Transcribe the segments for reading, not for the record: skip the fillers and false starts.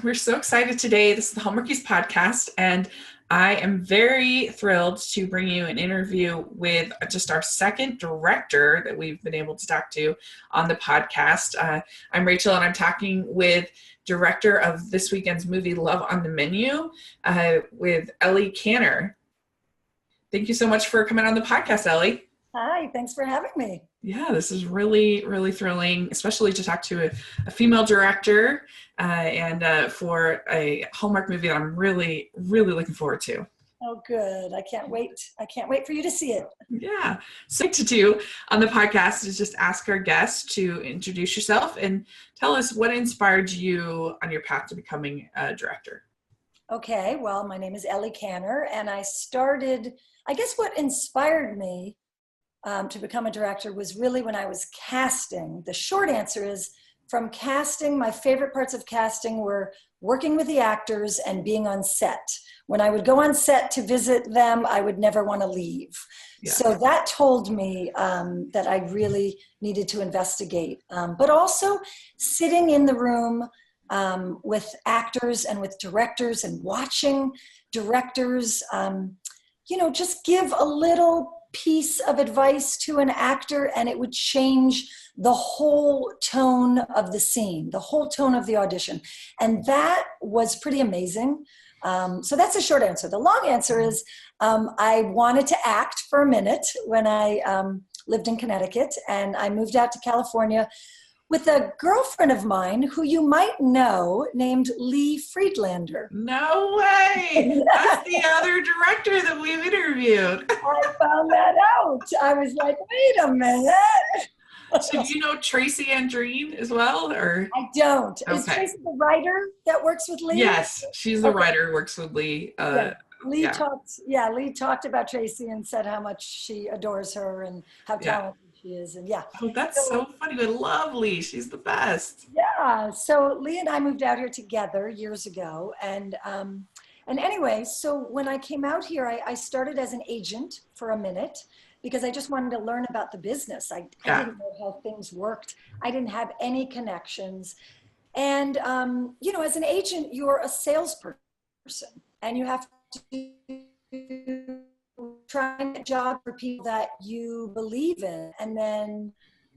we're so excited today. This is the Hallmarkies podcast, and I am very thrilled to bring you an interview with just our second director that we've been able to talk to on the podcast. I'm Rachel, and I'm talking with director of this weekend's movie, Love on the Menu, with Ellie Kanner. Thank you so much for coming on the podcast, Ellie. Hi, thanks for having me. Yeah, this is really, really thrilling, especially to talk to a female director and for a Hallmark movie that I'm really, really looking forward to. Oh, good. I can't wait. I can't wait for you to see it. Yeah. So what to do on the podcast is just ask our guests to introduce yourself and tell us what inspired you on your path to becoming a director. Okay, well, my name is Ellie Kanner, and I guess what inspired me to become a director was really when I was casting. The short answer is, from casting, my favorite parts of casting were working with the actors and being on set. When I would go on set to visit them, I would never want to leave. Yeah. So that told me that I really needed to investigate. But also sitting in the room with actors and with directors and watching directors, just give a little piece of advice to an actor and it would change the whole tone of the scene, the whole tone of the audition. And that was pretty amazing. So that's a short answer. The long answer is I wanted to act for a minute when I lived in Connecticut, and I moved out to California with a girlfriend of mine who you might know named Lee Friedlander. No way! That's the other director that we've interviewed. I found that out. I was like, wait a minute. So do you know Tracy Andreen as well? Or I don't. Okay. Is Tracy the writer that works with Lee? Yes, she's the writer who works with Lee. Lee talked about Tracy and said how much she adores her and how talented she is. And Oh, that's so funny. I love Lee. She's the best. Yeah. So Lee and I moved out here together years ago. And anyway, so when I came out here, I started as an agent for a minute because I just wanted to learn about the business. I didn't know how things worked. I didn't have any connections. And, as an agent, you're a salesperson and you have to try and get a job for people that you believe in. And then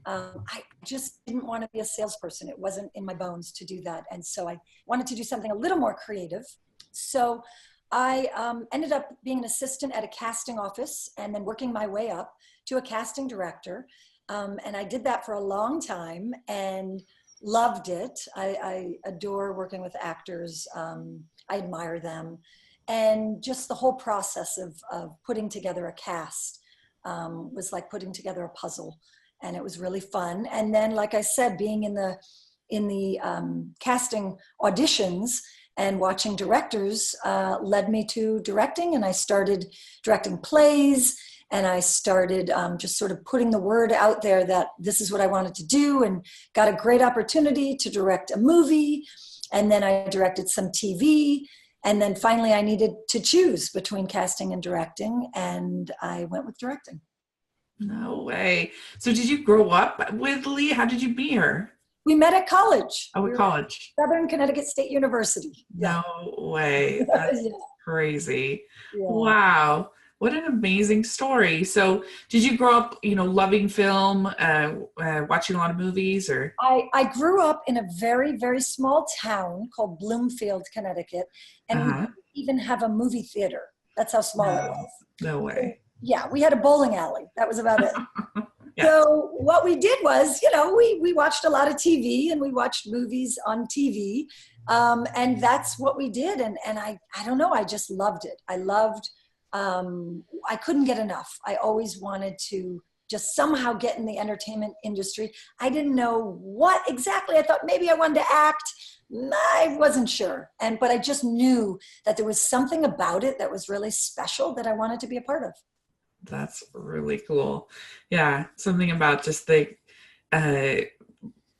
I just didn't want to be a salesperson. It wasn't in my bones to do that. And so I wanted to do something a little more creative. So I ended up being an assistant at a casting office and then working my way up to a casting director. And I did that for a long time and loved it. I adore working with actors. I admire them. And just the whole process of putting together a cast was like putting together a puzzle, and it was really fun. And then, like I said, being in the casting auditions and watching directors led me to directing, and I started directing plays, and I started just sort of putting the word out there that this is what I wanted to do, and got a great opportunity to direct a movie, and then I directed some TV. And then finally I needed to choose between casting and directing, and I went with directing. No way. So did you grow up with Lee? How did you meet her? We met at college. Oh, at college. Southern Connecticut State University. No way. That's crazy. Yeah. Wow. What an amazing story. So did you grow up, loving film, watching a lot of movies, or? I grew up in a very, very small town called Bloomfield, Connecticut. And we didn't even have a movie theater. That's how small it was. No way. Yeah, we had a bowling alley. That was about it. Yeah. So what we did was, we watched a lot of TV and we watched movies on TV. And that's what we did. And I don't know, I just loved it. I couldn't get enough. I always wanted to just somehow get in the entertainment industry. I didn't know what exactly. I thought maybe I wanted to act. I wasn't sure. But I just knew that there was something about it that was really special that I wanted to be a part of. That's really cool. Yeah. Something about just the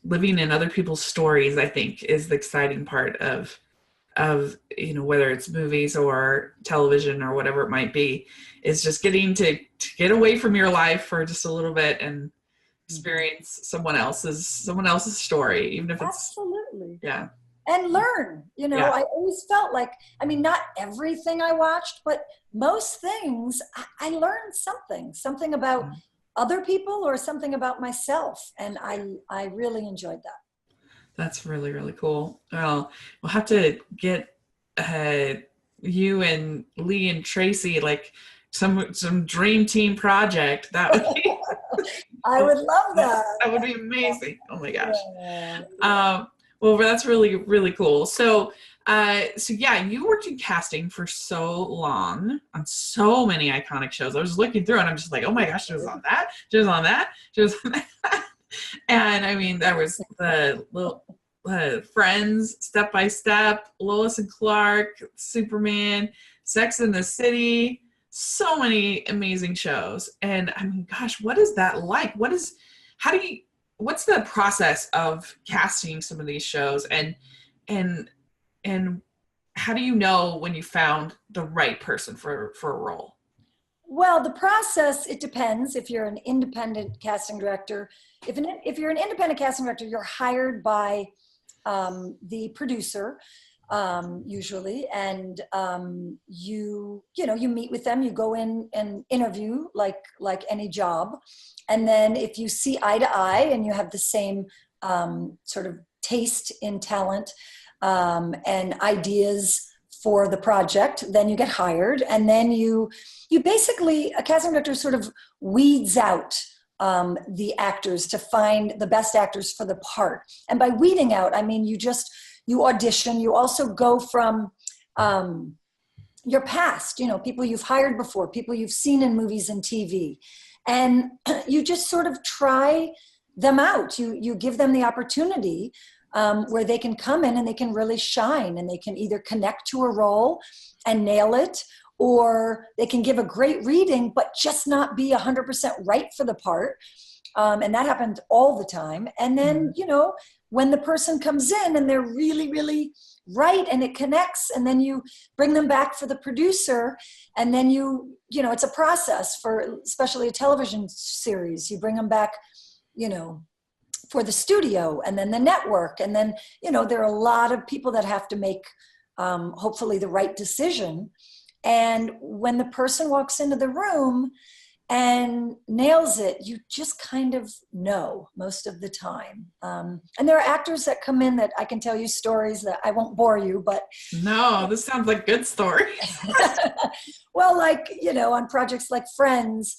living in other people's stories, I think, is the exciting part of whether it's movies or television or whatever it might be, is just getting to get away from your life for just a little bit and experience someone else's story, even if it's absolutely. Yeah. and learn. Yeah. I always felt like, I mean, not everything I watched, but most things I learned something about other people or something about myself. And I really enjoyed that. That's really, really cool. Well, we'll have to get uh, you and Lee and Tracy like some dream team project. That would be I would love that. that would be amazing. Oh my gosh. Yeah. Well, that's really, really cool. So yeah, you worked in casting for so long on so many iconic shows. I was looking through and I'm just like, oh my gosh, she was on that, she was on that, she was on that. And I mean, there was the little Friends, Step by Step, Lois and Clark, Superman, Sex and the City, so many amazing shows. And I mean, gosh, what is that like? What's the process of casting some of these shows, and how do you know when you found the right person for a role? Well, the process, it depends. If you're an independent casting director, if you're an independent casting director, you're hired by the producer, usually, and you meet with them. You go in and interview like any job, and then if you see eye to eye and you have the same sort of taste in talent and ideas for the project, then you get hired, and then you basically, a casting director sort of weeds out the actors to find the best actors for the part. And by weeding out, I mean you audition. You also go from your past, people you've hired before, people you've seen in movies and TV, and you just sort of try them out. You give them the opportunity where they can come in and they can really shine, and they can either connect to a role and nail it, or they can give a great reading but just not be 100% right for the part. And that happened all the time. And then, when the person comes in and they're really, really right and it connects, and then you bring them back for the producer, and then it's a process for especially a television series. You bring them back, for the studio, and then the network, and then there are a lot of people that have to make hopefully the right decision. And when the person walks into the room and nails it, you just kind of know most of the time. And there are actors that come in that I can tell you stories that I won't bore you, but No, this sounds like good stories. well, on projects like Friends,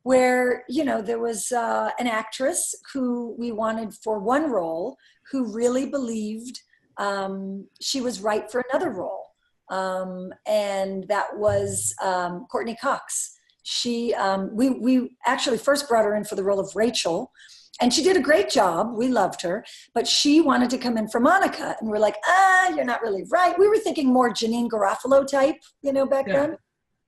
where, there was an actress who we wanted for one role who really believed she was right for another role. And that was Courtney Cox. She, we actually first brought her in for the role of Rachel, and she did a great job. We loved her, but she wanted to come in for Monica, and we're like, you're not really right. We were thinking more Janine Garofalo type, back then.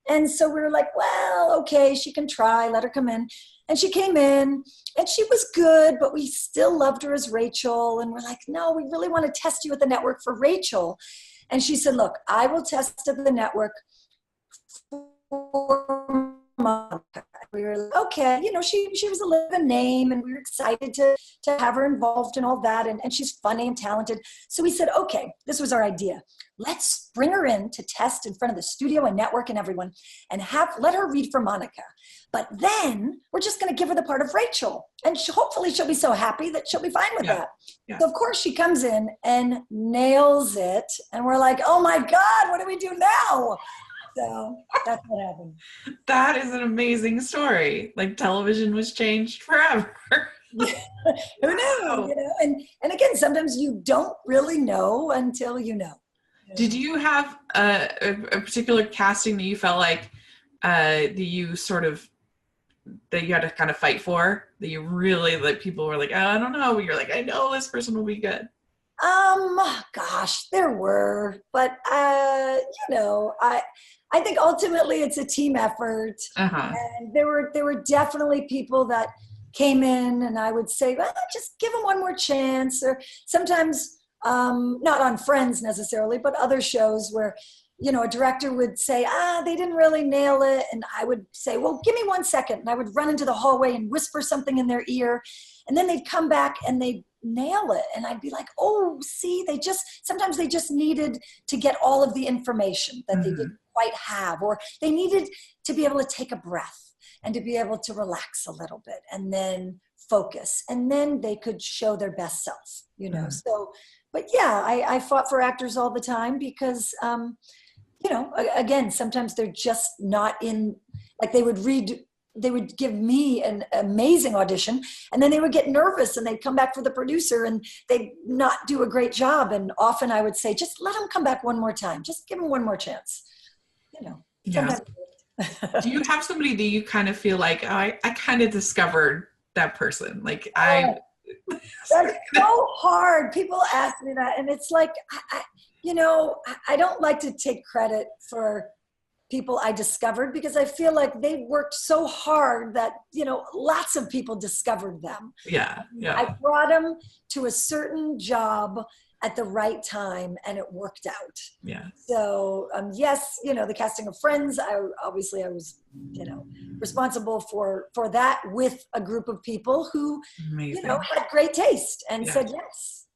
And so we were like, well, okay, she can try, let her come in. And she came in and she was good, but we still loved her as Rachel. And we're like, no, we really want to test you at the network for Rachel. And she said, look, I will test at the network for Monica. We were like, okay, she was a living name, and we were excited to have her involved and all that. And she's funny and talented. So we said, okay, this was our idea. Let's bring her in to test in front of the studio and network and everyone, and let her read for Monica. But then we're just going to give her the part of Rachel, and hopefully she'll be so happy that she'll be fine with that. Yeah. So of course she comes in and nails it, and we're like, oh my God, what do we do now? So that's what happened. That is an amazing story. Like, television was changed forever. Who knew? And again, sometimes you don't really know until you know. Did you have a particular casting that you felt like that you had to kind of fight for, that you really, like, people were like, oh, I don't know, but you're like, I know this person will be good? Gosh, there were, but I think ultimately it's a team effort. And there were definitely people that came in, and I would say, well, just give them one more chance. Or sometimes, not on Friends necessarily, but other shows where, a director would say, they didn't really nail it. And I would say, well, give me 1 second. And I would run into the hallway and whisper something in their ear. And then they'd come back and they'd nail it. And I'd be like, oh, see, sometimes they just needed to get all of the information that they didn't quite have, or they needed to be able to take a breath and to be able to relax a little bit and then focus. And then they could show their best self, you know? So, but yeah, I fought for actors all the time because, you know, again, sometimes they're just not in, like they would give me an amazing audition and then they would get nervous and they'd come back for the producer and they'd not do a great job. And often I would say, just let them come back one more time. Just give them one more chance. You know, yeah. Do you have somebody that you kind of feel like, oh, I kind of discovered that person? Like that's so hard. People ask me that. And it's like, you know, I don't like to take credit for people I discovered because I feel like they worked so hard that, you know, lots of people discovered them. Yeah. I brought them to a certain job at the right time and it worked out. Yeah. So yes, you know, the casting of Friends, I was, you know, responsible for that with a group of people who, Amazing. You know, had great taste and said yes.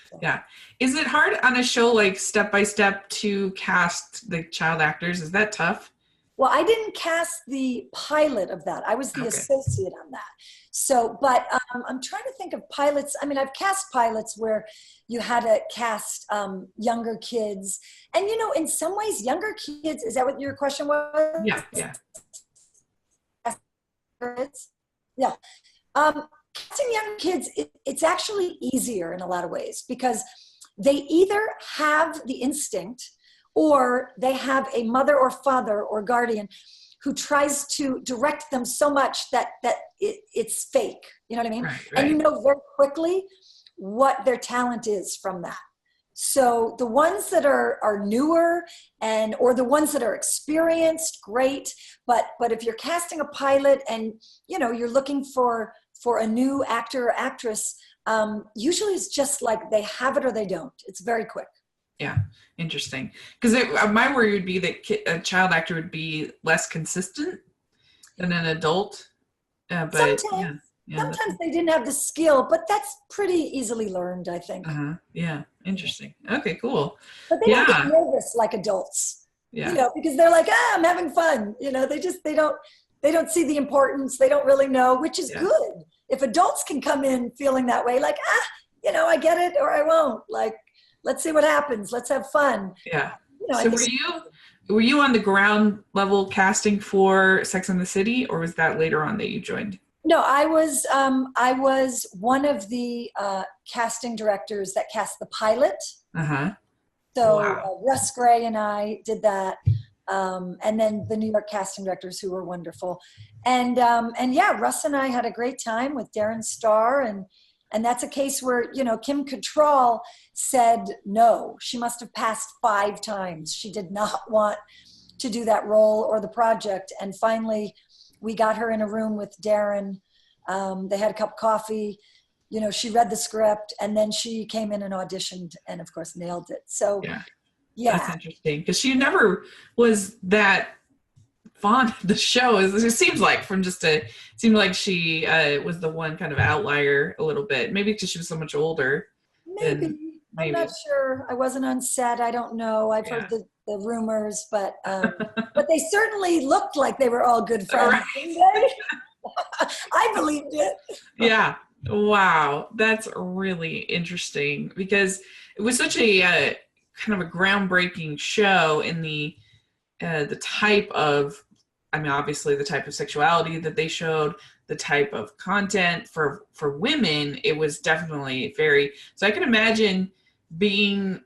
So. Yeah. Is it hard on a show like Step by Step to cast the child actors? Is that tough? Well, I didn't cast the pilot of that. I was the associate on that. So, but I'm trying to think of pilots. I mean, I've cast pilots where you had to cast younger kids. And, you know, in some ways, younger kids, is that what your question was? Yeah. Yeah. Casting young kids, it's actually easier in a lot of ways because they either have the instinct or they have a mother or father or guardian who tries to direct them so much that it's fake. You know what I mean? Right. And you know very quickly what their talent is from that. So the ones that are newer or the ones that are experienced, great. But if you're casting a pilot and, you know, you're looking for a new actor or actress, usually it's just like they have it or they don't. It's very quick. Yeah, interesting. Because my worry would be that a child actor would be less consistent than an adult. But sometimes they didn't have the skill, but that's pretty easily learned, I think. Yeah, interesting. Okay, cool. But they don't get nervous like adults. Yeah. You know, because they're like, I'm having fun. You know, they don't see the importance. They don't really know, which is good. If adults can come in feeling that way, like, you know, I get it or I won't. Like, let's see what happens. Let's have fun. Yeah. You know, so were you on the ground level casting for Sex and the City, or was that later on that you joined? No, I was one of the casting directors that cast the pilot. So Russ Gray and I did that. And then the New York casting directors who were wonderful. And yeah, Russ and I had a great time with Darren Star. And that's a case where, you know, Kim Cattrall said no. She must have passed 5 times. She did not want to do that role or the project. And finally, we got her in a room with Darren. They had a cup of coffee. You know, she read the script and then she came in and auditioned and, of course, nailed it. So, yeah. That's interesting because she never was that fond of the show. It seems like it seemed like she was the one kind of outlier a little bit. Maybe because she was so much older. Maybe. I'm not sure. I wasn't on set. I don't know. I've heard the rumors, but they certainly looked like they were all good friends. Right. Didn't they? I believed it. Yeah. Wow. That's really interesting because it was such a kind of a groundbreaking show in the type of, I mean, obviously the type of sexuality that they showed, the type of content for women. It was definitely so I can imagine being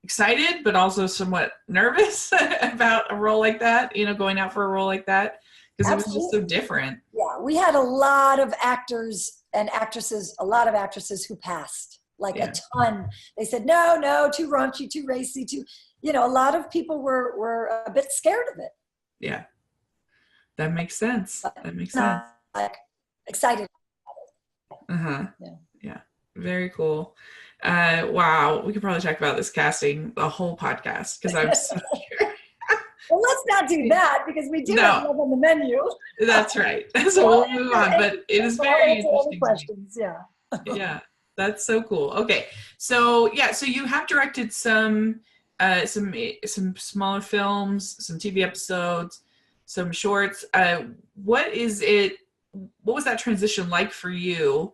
excited, but also somewhat nervous about a role like that, you know, going out for a role like that, because it was just so different. Yeah, we had a lot of actors and actresses, who passed, like a ton. They said, no, too raunchy, too racy, you know, a lot of people were a bit scared of it. Yeah, that makes sense. Like, excited. Yeah, very cool. Wow, we could probably talk about this casting the whole podcast because I'm so curious. Well, let's not do that because we do have love on the menu. That's right. So we'll move on. But it is very interesting. Questions, yeah. Yeah. That's so cool. Okay. So yeah, so you have directed some smaller films, some TV episodes, some shorts. What is it what was that transition like for you?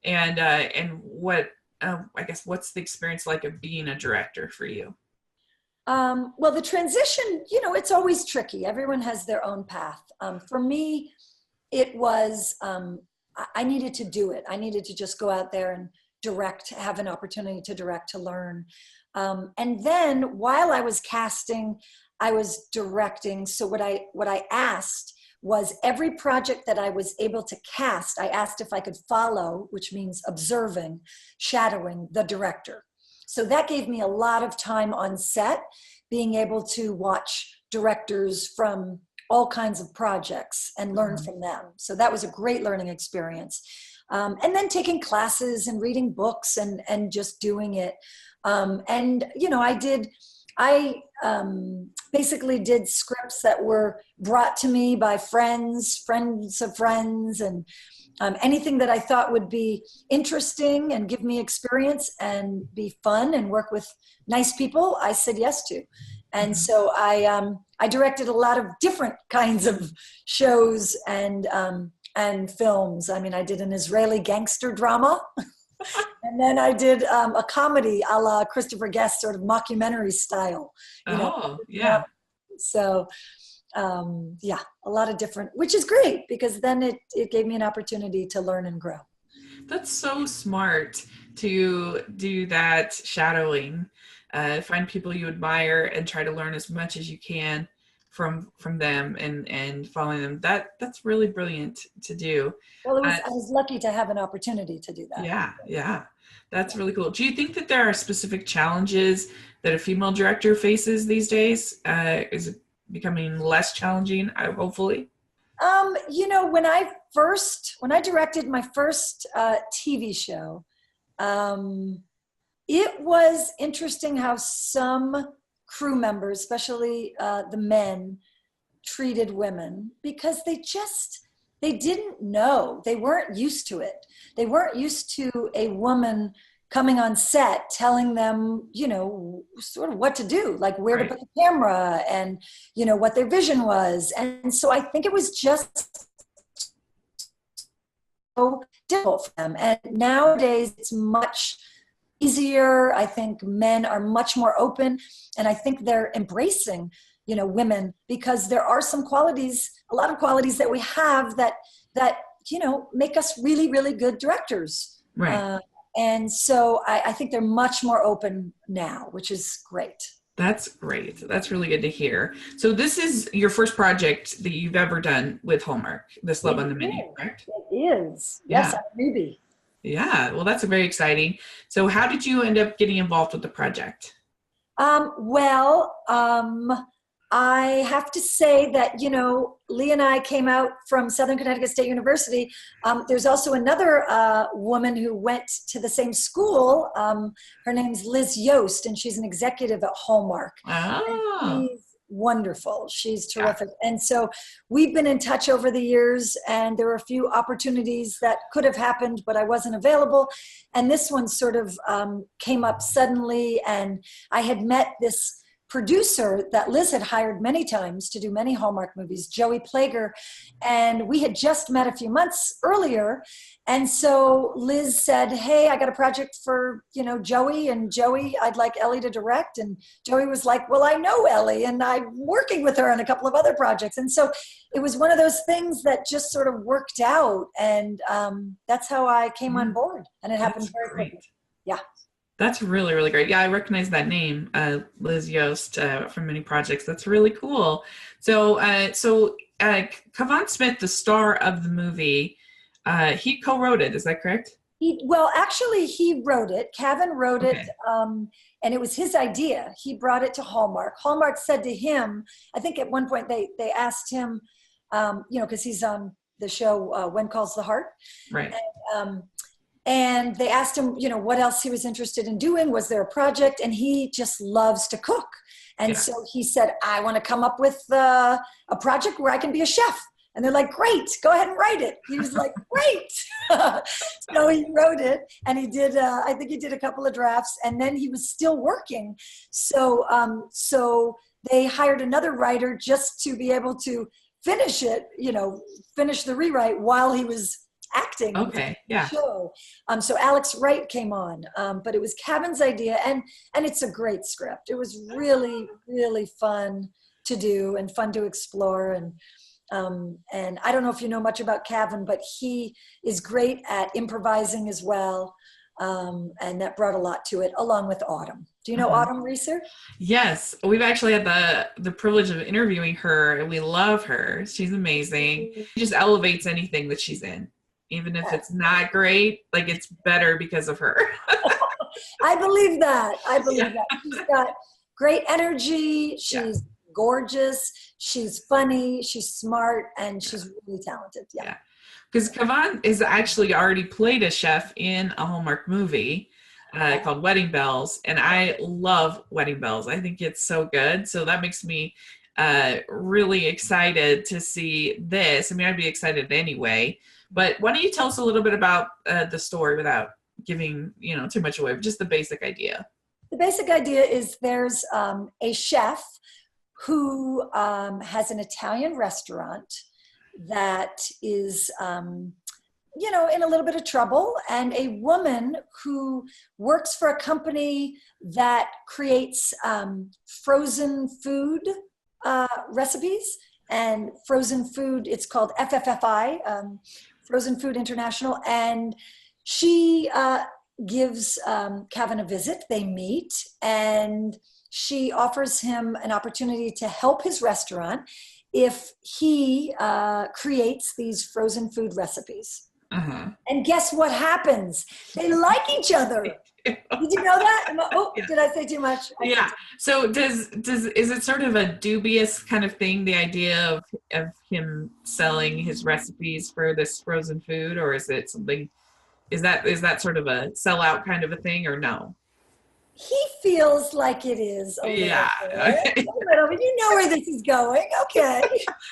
And what I guess what's the experience like of being a director for you? Well, the transition, it's always tricky. Everyone has their own path. For me, it was, I needed to do it. I needed to just go out there and direct, have an opportunity to direct, to learn. And then while I was casting, I was directing. So what I asked was every project that I was able to cast, I asked if I could follow, which means observing, shadowing the director. So that gave me a lot of time on set, being able to watch directors from all kinds of projects and learn from them. So that was a great learning experience. And then taking classes and reading books and just doing it. I basically did scripts that were brought to me by friends of friends, and anything that I thought would be interesting and give me experience and be fun and work with nice people, I said yes to. And so I directed a lot of different kinds of shows and films. I mean, I did an Israeli gangster drama. And then I did a comedy a la Christopher Guest, sort of mockumentary style. Yeah. So, yeah, a lot of different, which is great because then it gave me an opportunity to learn and grow. That's so smart to do that shadowing, find people you admire and try to learn as much as you can from them and following them. That's really brilliant to do. Well, I was lucky to have an opportunity to do that. Yeah. That's really cool. Do you think that there are specific challenges that a female director faces these days? Is it becoming less challenging, hopefully? When I directed my first TV show, it was interesting how some crew members, especially the men, treated women because they didn't know. They weren't used to it. They weren't used to a woman coming on set telling them, sort of what to do, like where to put the camera and, what their vision was. And so I think it was just so difficult for them. And nowadays it's much easier. I think men are much more open, and I think they're embracing, women, because there are a lot of qualities that we have that make us really, really good directors. Right. And so I think they're much more open now, which is great. That's great. That's really good to hear. So this is your first project that you've ever done with Hallmark, This Love on the Menu, correct? It is. Yes, I'm a newbie. Yeah, well, that's very exciting. So how did you end up getting involved with the project? I have to say that, Lee and I came out from Southern Connecticut State University. There's also another woman who went to the same school. Her name's Liz Yost, and she's an executive at Hallmark. Oh. She's wonderful. She's terrific. Yeah. And so we've been in touch over the years, and there were a few opportunities that could have happened, but I wasn't available. And this one sort of came up suddenly, and I had met this producer that Liz had hired many times to do many Hallmark movies, Joey Plager, and we had just met a few months earlier. And so Liz said, hey, I got a project for, Joey, and Joey, I'd like Ellie to direct. And Joey was like, well, I know Ellie, and I'm working with her on a couple of other projects. And so it was one of those things that just sort of worked out. And that's how I came on board. And it happened very quickly. Yeah. That's really, really great. Yeah, I recognize that name, Liz Yost, from many projects. That's really cool. So Kevon Smith, the star of the movie, he co-wrote it. Is that correct? Actually, he wrote it. Kevin wrote it, and it was his idea. He brought it to Hallmark. Hallmark said to him, I think at one point they asked him, because he's on the show When Calls the Heart. Right. And they asked him, what else he was interested in doing. Was there a project? And he just loves to cook. And so he said, I want to come up with a project where I can be a chef. And they're like, great, go ahead and write it. He was like, great. So he wrote it, and he did, I think he did a couple of drafts, and then he was still working. So, so they hired another writer just to be able to finish it, finish the rewrite while he was acting on Okay. the Yeah. show. So Alex Wright came on, but it was Kevin's idea, and it's a great script. It was really, really fun to do and fun to explore. And I don't know if you know much about Kevin, but he is great at improvising as well. And that brought a lot to it, along with Autumn. Do you know Autumn Reeser? Yes, we've actually had the privilege of interviewing her, and we love her. She's amazing. She just elevates anything that she's in, even if it's not great. Like, it's better because of her. I believe that. That. She's got great energy. She's gorgeous. She's funny. She's smart, and she's really talented. Yeah. Because Kavan has actually already played a chef in a Hallmark movie called Wedding Bells, and I love Wedding Bells. I think it's so good. So that makes me really excited to see this. I mean, I'd be excited anyway. But why don't you tell us a little bit about the story without giving too much away, but just the basic idea. The basic idea is there's a chef who has an Italian restaurant that is, in a little bit of trouble, and a woman who works for a company that creates frozen food recipes and frozen food. It's called FFFI, Frozen Food International, and she gives Kevin a visit. They meet, and she offers him an opportunity to help his restaurant if he creates these frozen food recipes. And guess what happens? They like each other. Did you know that? Did I say too much? So is it sort of a dubious kind of thing, the idea of him selling his recipes for this frozen food, or is it something, is that sort of a sellout kind of a thing, or no? He feels like it is a little bit. A little bit. You know where this is going. Okay.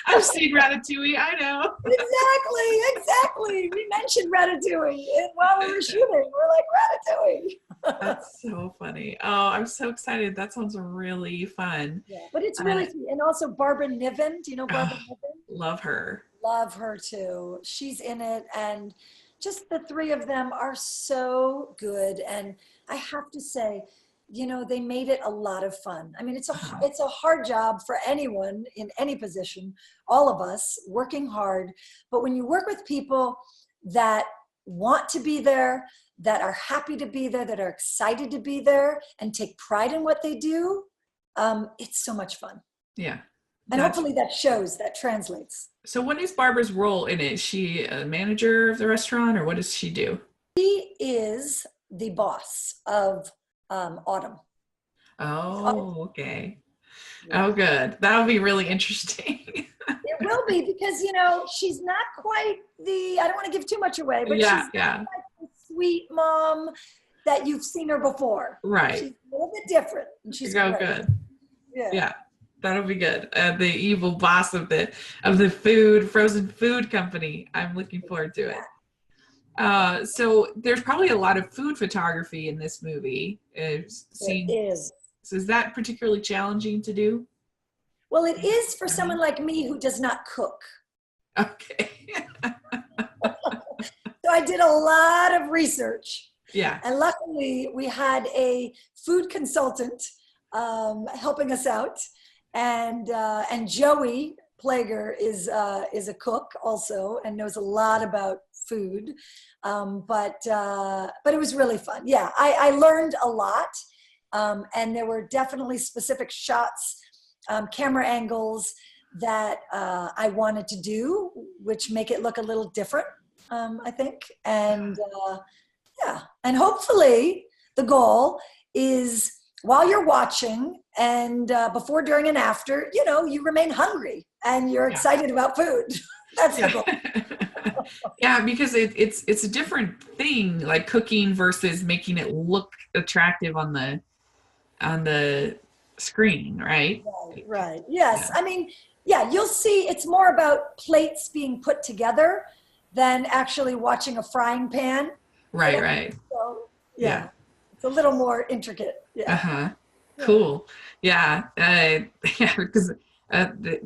I've seen Ratatouille. I know. Exactly. We mentioned Ratatouille while we were shooting. We're like, Ratatouille. That's so funny. Oh, I'm so excited. That sounds really fun. Yeah, but it's really sweet. And also Barbara Niven. Do you know Barbara Niven? Love her. Love her too. She's in it, and just the three of them are so good. And I have to say, they made it a lot of fun. I mean, it's a hard job for anyone in any position, all of us working hard. But when you work with people that want to be there, that are happy to be there, that are excited to be there, and take pride in what they do, it's so much fun. Yeah. And hopefully that shows, that translates. So what is Barbara's role in it? Is she a manager of the restaurant, or what does she do? She is the boss of Autumn. Oh, okay. Yeah. Oh, good. That'll be really interesting. It will be, because, she's not quite I don't want to give too much away, but she's not like the sweet mom that you've seen her before. Right. She's a little bit different. And she's good. Yeah. That'll be good. The evil boss of the frozen food company. I'm looking forward to it. So there's probably a lot of food photography in this movie. It is. So is that particularly challenging to do? Well, it is for someone like me who does not cook. Okay. So I did a lot of research. Yeah. And luckily we had a food consultant helping us out. And Joey Plager is a cook also, and knows a lot about food. But it was really fun. Yeah, I learned a lot. And there were definitely specific shots, camera angles that I wanted to do, which make it look a little different, I think. And and hopefully the goal is, while you're watching, and before, during, and after, you remain hungry and you're excited about food. That's the goal. Yeah, because it's a different thing, like cooking versus making it look attractive on the screen, right? Right. Yes. Yeah. I mean, Yeah, you'll see it's more about plates being put together than actually watching a frying pan. You Right, know? right. So, Yeah. yeah, it's a little more intricate. Yeah. Uh-huh. Yeah. Cool. Yeah. Yeah, because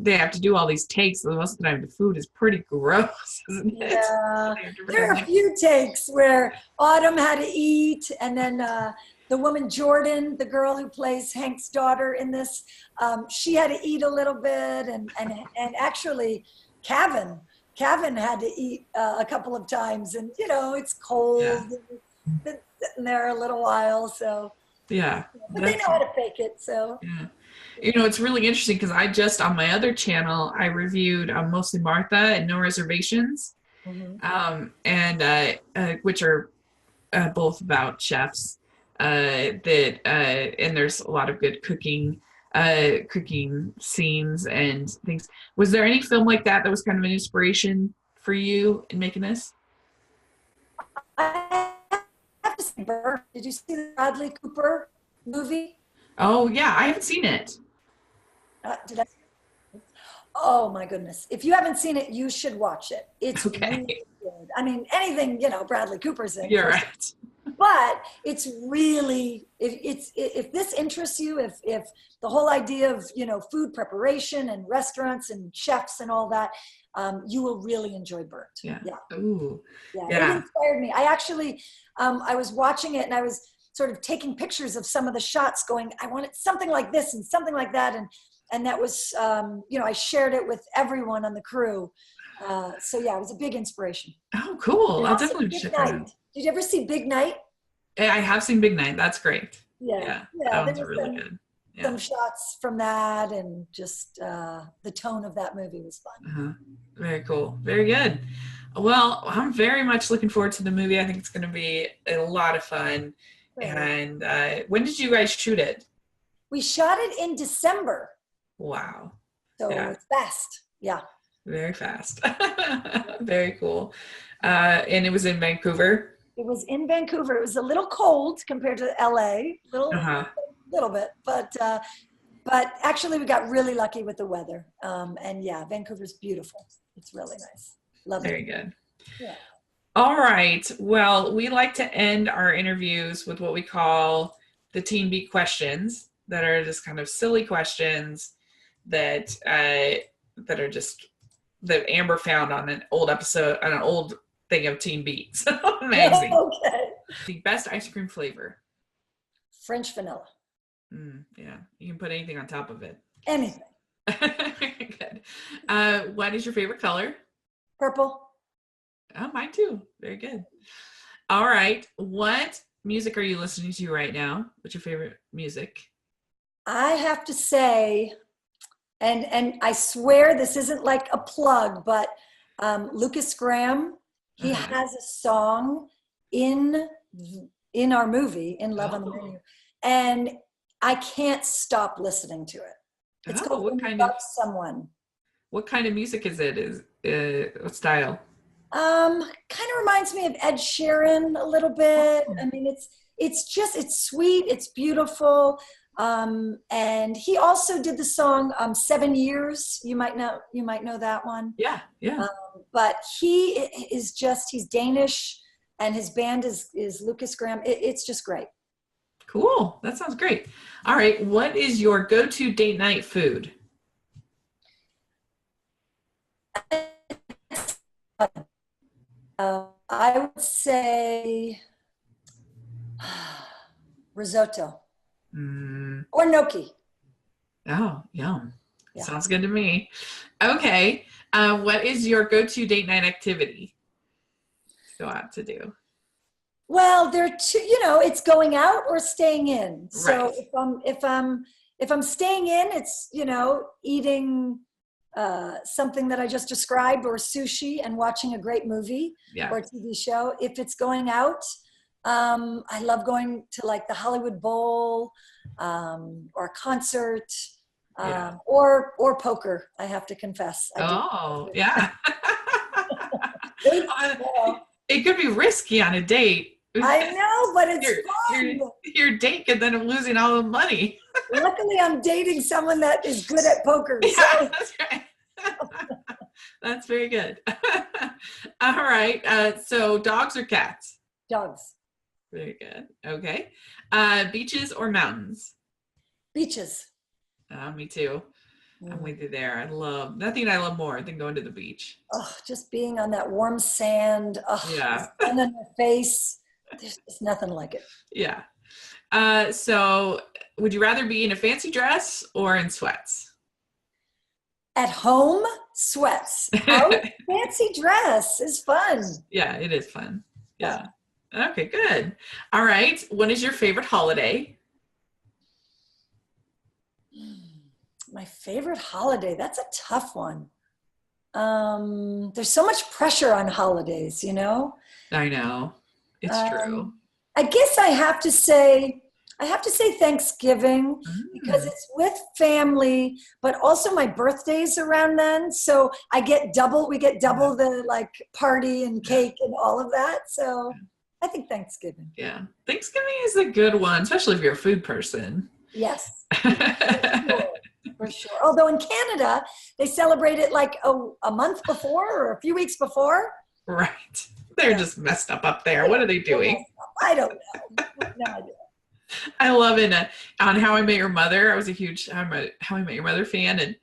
they have to do all these takes. So most of the time, the food is pretty gross, isn't it? Yeah, They have to there pretend are a like, few takes where Autumn had to eat, and then the woman Jordan, the girl who plays Hank's daughter in this, she had to eat a little bit, and actually, Cavan, Cavan had to eat a couple of times, and it's yeah, cold, and it's been sitting there a little while, so yeah. but they know That's how to fake it, so yeah. It's really interesting because I just on my other channel I reviewed Mostly Martha and No Reservations, mhm. and which are both about chefs. That and there's a lot of good cooking scenes and things. Was there any film like that that was kind of an inspiration for you in making this? I have to say, Burr, did you see the Bradley Cooper movie? Oh yeah, I haven't seen it. Did I? Oh my goodness. If you haven't seen it, you should watch it. It's Okay, really good. I mean, anything, Bradley Cooper's in, you're first, right. but it's really, if this interests you, if the whole idea of, food preparation and restaurants and chefs and all that, you will really enjoy Burnt. Yeah. Yeah. Ooh. Yeah. It Yeah. inspired me. I actually, I was watching it and I was sort of taking pictures of some of the shots going, I wanted something like this and something like that. And that was, I shared it with everyone on the crew. So yeah, it was a big inspiration. Oh, cool. And I'll also definitely Big check that Night. out. Did you ever see Big Night? I have seen Big Night. That's great. Yeah, Yeah, yeah. that There one's was really good. some Yeah. shots from that, and just the tone of that movie was fun. Uh-huh. Very cool. Very good. Well, I'm very much looking forward to the movie. I think it's going to be a lot of fun. Great. And when did you guys shoot it? We shot it in December, Wow. so Yeah, it's fast. Yeah. very fast. Very cool. And it was in Vancouver. It was in Vancouver. It was a little cold compared to LA, Uh-huh. little bit, but actually we got really lucky with the weather. And yeah, Vancouver's beautiful. It's really nice. Love Very it. good. Yeah. All right. Well, we like to end our interviews with what we call the Teen Beat questions, that are just kind of silly questions that that are just that Amber found on an old episode on an old thing of Teen Beats magazine. Okay. The best ice cream flavor. French vanilla. Yeah, you can put anything on top of it. Anything. Good. What is your favorite color? Purple. Oh, mine too. Very good. All right. What music are you listening to right now? What's your favorite music? I have to say, and I swear this isn't like a plug, but Lucas Graham, he Uh-huh. has a song in our movie in Love on the Oh, Menu, and I can't stop listening to it. It's oh, called When You Love Someone. what kind of music is it? Is what style? Kind of reminds me of Ed Sheeran a little bit. Oh, I mean, it's sweet, it's beautiful. And he also did the song 7 Years. You might know that one. yeah, yeah. But he's Danish, and his band is Lucas Graham. It's just great. Cool. That sounds great. All right. What is your go-to date night food? I would say risotto Mm, or gnocchi. oh, yum. Yeah. Sounds good to me. Okay. What is your go-to date night activity to go out to do? Well, they're two, it's going out or staying in. So Right. if I'm staying in, it's, eating something that I just described, or sushi, and watching a great movie Yeah. or TV show. If it's going out, I love going to like the Hollywood Bowl, or a concert, Yeah. or poker. I have to confess. I do. Oh, yeah. Uh, Yeah. it could be risky on a date. I know, but it's your, fun. your date could end up losing all the money. Luckily, I'm dating someone that is good at poker. Yeah, So that's right. That's very good. All right. So dogs or cats? Dogs. Very good. Okay. Beaches or mountains? Beaches. Me too. I'm with you there. Nothing I love more than going to the beach. Oh, just being on that warm sand. Oh, Yeah. the sun on your face. There's just nothing like it. Yeah. So would you rather be in a fancy dress or in sweats? At home, sweats. Out, fancy dress is fun. Yeah, it is fun. Yeah. Okay, good. All right. What is your favorite holiday? My favorite holiday. That's a tough one. There's so much pressure on holidays, you know? I know. It's true. I guess I have to say Thanksgiving because it's with family, but also my birthday's around then. So we get double the like party and cake and all of that. So I think Thanksgiving. Yeah. Thanksgiving is a good one, especially if you're a food person. Yes. For sure. Although in Canada, they celebrate it like a month before or a few weeks before. Right. They're just messed up there. What are they doing? I don't know. No idea. I love it. On How I Met Your Mother, I was a huge How I Met Your Mother fan,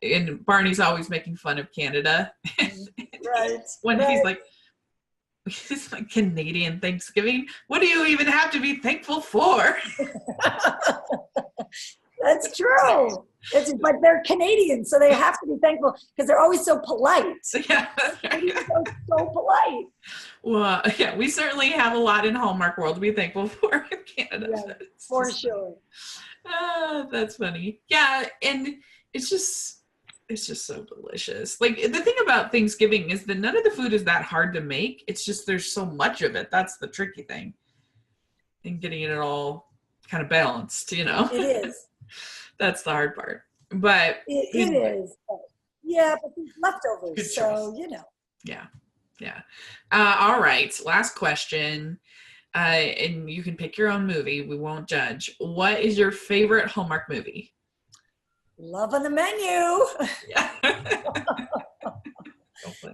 and Barney's always making fun of Canada. Right. He's like Canadian Thanksgiving. What do you even have to be thankful for? That's true. But they're Canadian, so they have to be thankful because they're always so polite. Yeah, that's right. So polite. Well, yeah, we certainly have a lot in Hallmark world to be thankful for in Canada. Yeah, for sure. That's funny. Yeah, and it's just so delicious. Like the thing about Thanksgiving is that none of the food is that hard to make. It's just there's so much of it. That's the tricky thing. And getting it all kind of balanced, you know. It is. That's the hard part. But it is. Yeah, but there's leftovers, so you know. Yeah. All right. Last question. And you can pick your own movie. We won't judge. What is your favorite Hallmark movie? Love on the Menu. Yeah.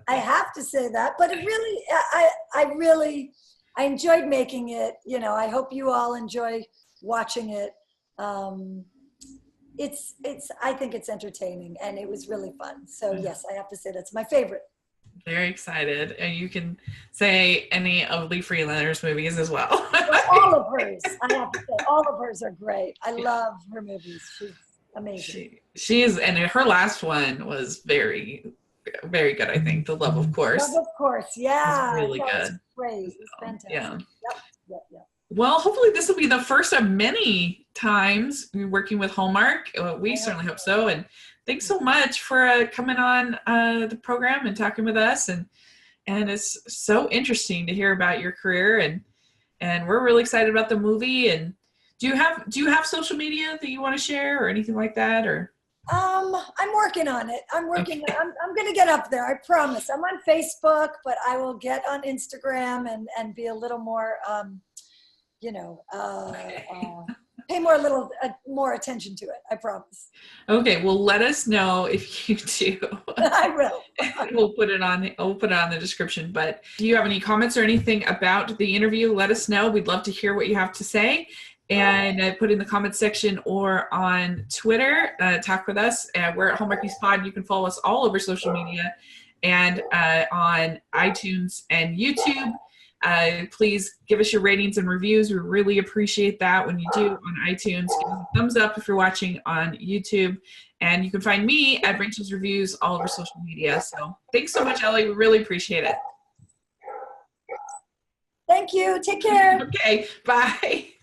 I have to say that, but it really, I enjoyed making it. You know, I hope you all enjoy watching it. I think it's entertaining and it was really fun. So yes, I have to say that's my favorite. Very excited. And you can say any of Lee Freelander's movies as well. All of hers. I have to say, all of hers are great. I love her movies. She's amazing. She is, and her last one was very, very good, I think. The Love of Course. Love of Course, yeah. Really good. It's great. It's fantastic. Yeah. Yep. Well, hopefully this will be the first of many times working with Hallmark. We certainly hope so. And thanks so much for coming on the program and talking with us. And it's so interesting to hear about your career. And we're really excited about the movie. And do you have social media that you want to share or anything like that? Or I'm working on it. I'm going to get up there. I promise. I'm on Facebook, but I will get on Instagram and be a little more. Pay more attention to it. I promise. Okay, well, let us know if you do. I will. We'll put it on the description. But do you have any comments or anything about the interview? Let us know. We'd love to hear what you have to say. And put in the comments section or on Twitter. Talk with us. We're at Hallmarkies Pod. You can follow us all over social media and on iTunes and YouTube. Please give us your ratings and reviews. We really appreciate that when you do on iTunes. Give us a thumbs up if you're watching on YouTube. And you can find me at Rachel's Reviews all over social media. So thanks so much, Ellie. We really appreciate it. Thank you. Take care. Okay. Bye.